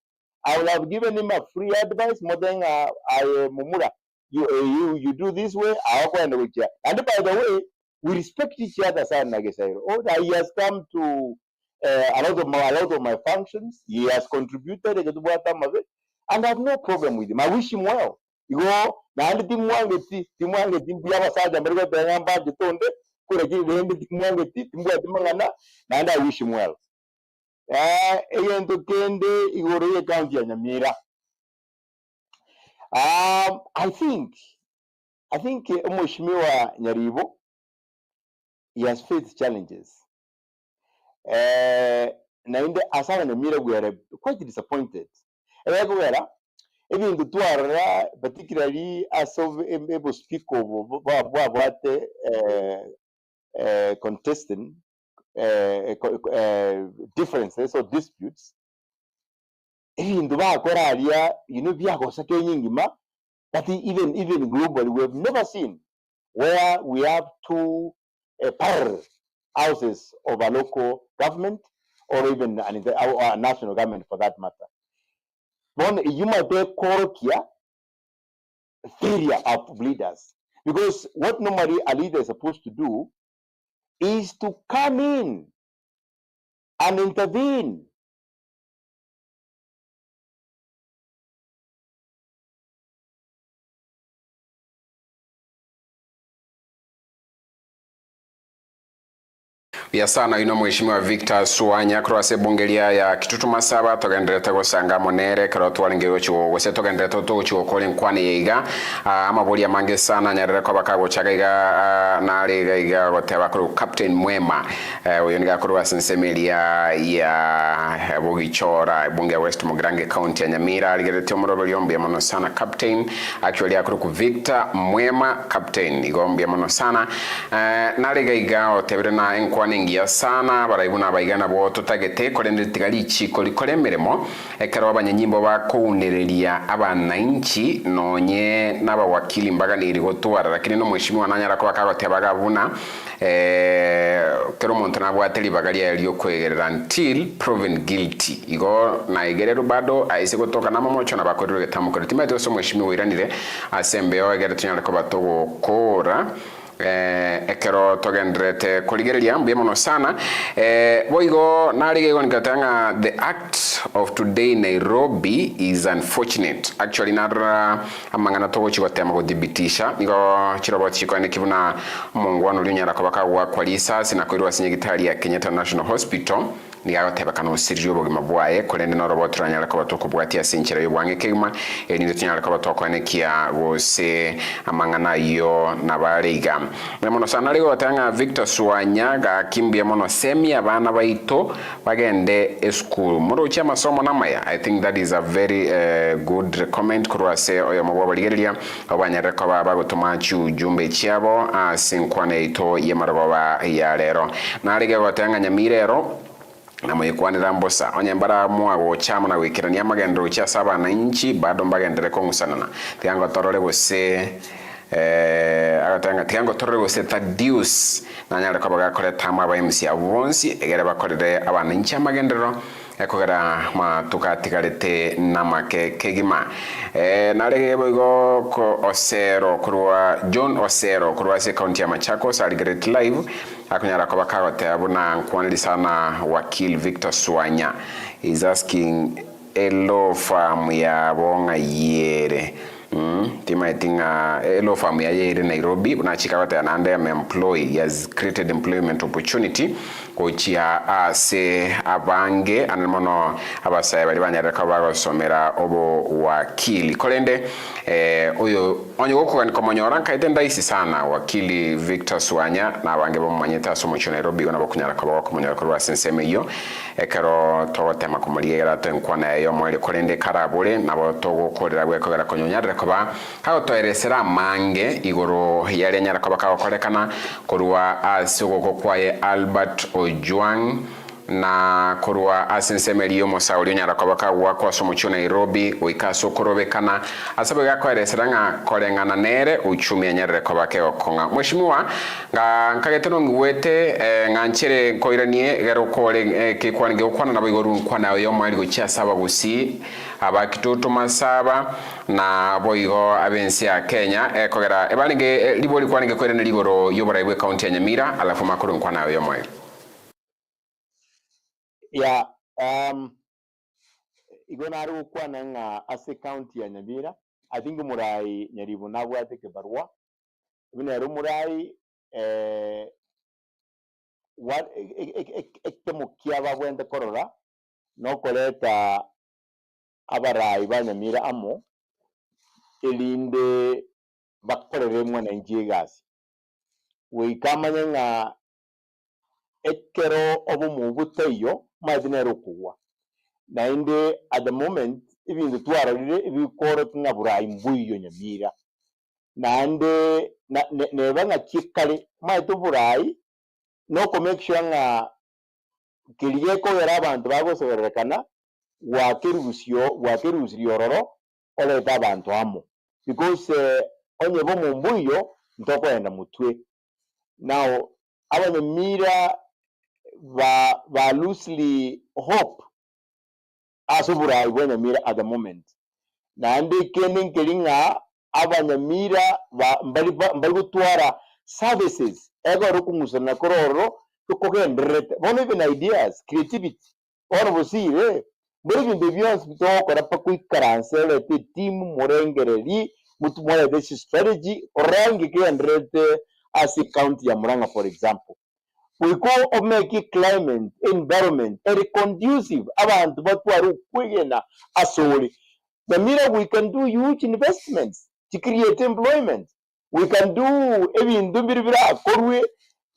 I will have given him a free advice more than I mumura you do this way I go and with you. And by the way we respect each other sana nagesairo. Oh, he has come to a lot of my functions. He has contributed and I have no problem with him. I wish him well. You go na timwange timbia basaja mbere bayamba gitonde kure kiri timwange timbia timangana and I wish him well. Eyento kende igoro ye county ya Nyamira. I think Mheshimiwa Nyaribo, he has faced challenges. Na inde asana Nyamira we are quite disappointed. Even the Tuara, particularly as of able speak of what contesting differences or disputes. Even the Korea, but even globally, we have never seen where we have two parallel houses of a local government or even a national government for that matter. You might be failure of leaders, because what normally a leader is supposed to do is to come in and intervene. ya sana ino Mheshimiwa Victor Swanya kurase bungelia ya kitutu masaba togendereta gosanga monere karo twalingeyo chiwo gose togendereta to chiwo kole nkwani yiga amabuli amange sana nyarere ko bakago chagaiga na liga goteba kuru Captain Mwema uyo niga kuru asensemelia ya bugichora bunge West Mugrange County ya Nyamira ligerete omuro lyombe mono sana Captain actually akuru ku Victor Mwema Captain igombe mono sana na liga otebere na nkwani ngia sana baraibuna baigana bo tutagete korende tigali chiko likolemeremo ekero abanyanyimbo bakunereria abananchi nonye n'abawakili mbaga nirigo twara lakini no Mheshimiwa nanyara ko bakagoteba buna kero muntu nabwateli bagalia yaliyo kwegerera until proven guilty igo na igerero bado aise gotoka na momocho nabakorero getamukoro timato so Mheshimiwa iranire asembe ogere tunyala ko batogo kora ekero togendrete kuligereria mbye mono sana boigo naligego nikatanga the act of today Nairobi is unfortunate actually nara amangana togo chigotema kudhibitisha nigo chirobo chiko ne kibuna mungwano lyonyara ko bakagwa kwa lisasi na kwirwa sinyegitari ya Kenyatta National Hospital nigagoteba kana sirjo bogima bwaye kolende no robot ranyala ko batoko bwati asinchira yobwange kegma ni tunyala ko batoko ne kia gose amangana yo nabariga memono sana lego batanga Victor Swanya ga kimbia mono semi abana baito bagende school muro cha masomo namaya. I think that is a very good recommend kurwase oyo mabwa baligeria abanyare ko bagotoma chu jumbe chiabo asinkwane ito yemaroba ya lero na lego batanga Nyamirero na mwekwanira mbosa onyembara mwago chama na wikirania magendero cha saba na inchi bado mbagendere ko ngusanana tiango torole gose agatanga tiango torole gose Thaddeus na nyale ko bagakore tamwa ba MC abonsi egere bakorere abana inchi magendero ekogera matukatigarete namake kegima narege boigo ko Osero kurwa John Osero kurwa se county ya Machakos aligrate live akunyara ko bakagote abuna nkwandi sana wakil Victor Swanya is asking elo farm ya bonga yere timaitinga elo farm ya yere Nairobi unachika wata nande ya employee has created employment opportunity kochia ase abange animono abasaye bali banyara ko bagosomera obo wakili kolende oyo onyo ko komonyora kaitenda isi sana wakili Victor Swanya na abange bomanyeta somo chu Nairobi ona bokunyara ko bakomonyora ko basenseme yo ekero togotema kumuriera tenkwana yo mwele kolende karabule nabo togokorera gwekogera konyonyara ko ba kago toeresera mange igoro yale nyara ko bakakorekana korwa asugoko kwaye Albert Ojwang na kurwa asensemeri yo musauri onyara kwabaka gwakwa somucho Nairobi oikaso korobekana asabe gakwereseranga korengana nere uchumi anyarere kwabake okonga mweshimiwa nkageteno ngwete nganchere koiranie gero kore kikwange ukwana nabo igoru nkwana yo mwali gocha saba gusi abakitoto masaba na boigo abensi ya Kenya kogera ebalinge liboli kwange koirane ligoro yoboraibwe county ya Nyamira alafu makuru nkwana yo mwali ya igonaru kwana nga ase county ya Nyamira I think murai nyaribu nabwate ke barua binaru murai what ekemukia babwende korora no koleta abarai ba Nyamira amo elinde bakorere mwana injigasi wikamanya nga ekero obumu buteyo madinero kuwa na inde at the moment ibintu twararire ibikoro tunga burai mbuyo Nyamira na ande neba nga kikale maitu burai no ko make sure nga kiliye ko era abantu bagosoberekana wakirusyo roro oleta abantu amo because onye bo mu mbuyo ntokwenda mutwe now Nyamira ba loosely hope asuburai bwa Nyamira at the moment na andi kening kelinga Nyamira mbali gutwara services ego rukumusa na kororo tukogendrete one even ideas creativity one Bosire mbali bibions bitokora pa kwikaranse te team morengereri mutu mwana this strategy orangi kendrete as a county ya Murang'a for example we go make it climate environment conducive abantu batwara ukwigena asoli Nyamira we can do huge investments to create employment we can do ebintu biribira korwe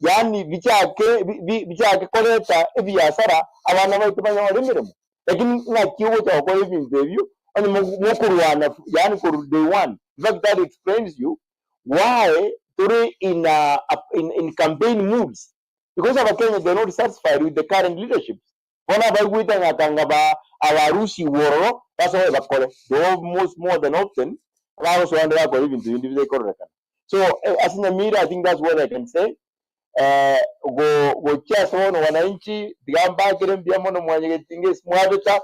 yani bichake koleta ebyasara abana baitu banyawale mirimo lakini ngakiwo cha ko ebintu ebyo ani mukurwana yani for day one in fact that explains you why today in campaign moods because of Kenya they're not satisfied with the current leadership bona bagwita ngatanga ba abarusi woro baso bakole almost more than often also under ko ibintu individual correct so as Nyamira I think that's what I can say go chasa wono wananchi digamba kirembia mono mwanyegetinge mwabeta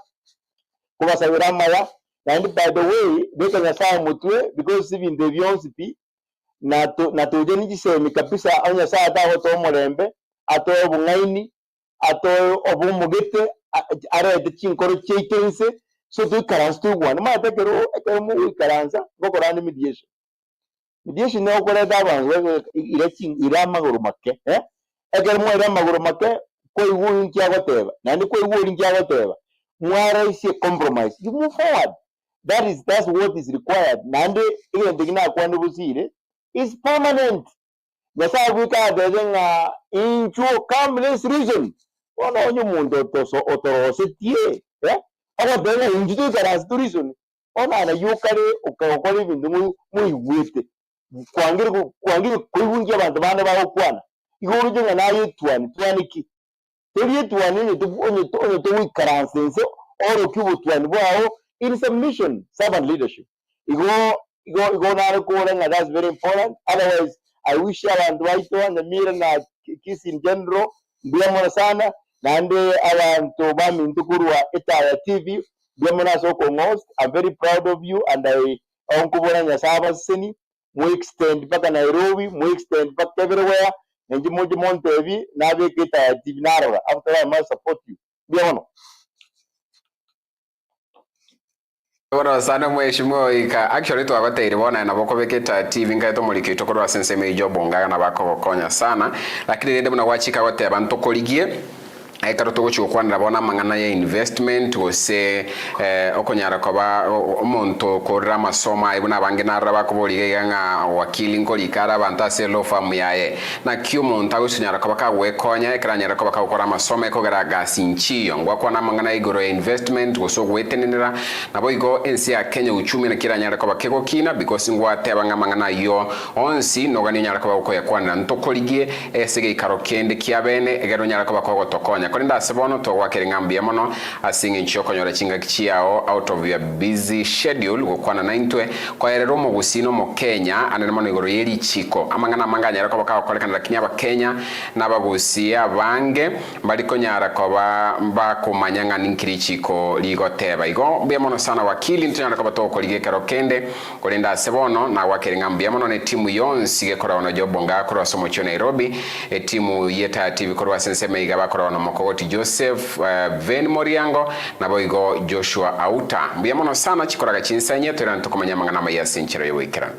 kubasabira maya and by the way beka nyasa mutwe because even the vyonsipi na to jeni gisemi kabisa anya saa dawo to morembe ato bungaini ato obumugete are de chinkoro chekense so to karanstu one ma tekero ekemu karanza gokorani mediation no kore da ban ira maguru makke eger mo ira maguru makke ko iwu nkia goteba nandi ko iwu nkia goteba mwara isi compromise you move forward that's what is required nandi ile ndigina kwa Bosire is permanent yasa wika dezenga incho calmness reason ono onyo mundo toso otorose tie aba bena injito karas reason ona na yukare ukakole bintu mu iwete kwangire kwibunje abantu bana baho kwana igoro jenga nayo twaniki teri twanini onyo to wikaransense oro kibu twani bwao it is a mission servant leadership igo na ko nga that's very important otherwise I wish abantu baito Nyamira na kisi in general mbiyamona sana nande abantu bamintukurwa etaya TV mbiyamona soko most I'm very proud of you and I onkubona nyasaba seni mu extend paka Nairobi mu extend paka everywhere nji moji montevi na be etaya TV narora after I must support you mbiyamona Ora sana mweshimo ika actually to abateire bona na boko beketa TV ngaito mulikito korwa senseme ijobonga na bako konya sana lakini rende muna wachika wote abantu koligie aikaro to gocho kwanira bona mangana ya investment gose okonyara koba omonto korra masoma ibuna bangena raba kobolige nga wakili nkolikara bantase lo famu yae na kyo monta gosinyara koba ka wekonya ekranyara koba ka ukora masoma ekogera gasinchiyo ngwakwa na mangana igoro ya investment goso gwetenenera nabo igo ensi ya Kenya uchumi na kiranyara koba kego kina because ngwate banga mangana yo onsi nogani nyara koba ukoya kwanira ntokoligie esege ikaro kende kiabene egero nyara koba ko tokonya korinda sebono to wakere ngambia mono asinge nchoko nyora chinga kichiao out of your busy schedule gukwana naintwe kwa erero mu gusino mu Kenya anene mono igoro yeri chiko amangana manganya rako baka kolekana lakini aba Kenya nabagusia bange baliko nyara ko ba kumanyanga ninkiri chiko ligoteba igo bia mono sana wakili ntonyara ko batoko ligekero kende korinda sebono na wakere ngambia mono ne timu yonsi gekora ono jobonga koro somo chyo Nairobi timu yeta TV korwa senseme igaba koro ono mokoti Joseph Ven Moriango na boigo Joshua Auta mbia mono sana chikoraga chinsanye turantukomanya mangana mayasinchiro yoikira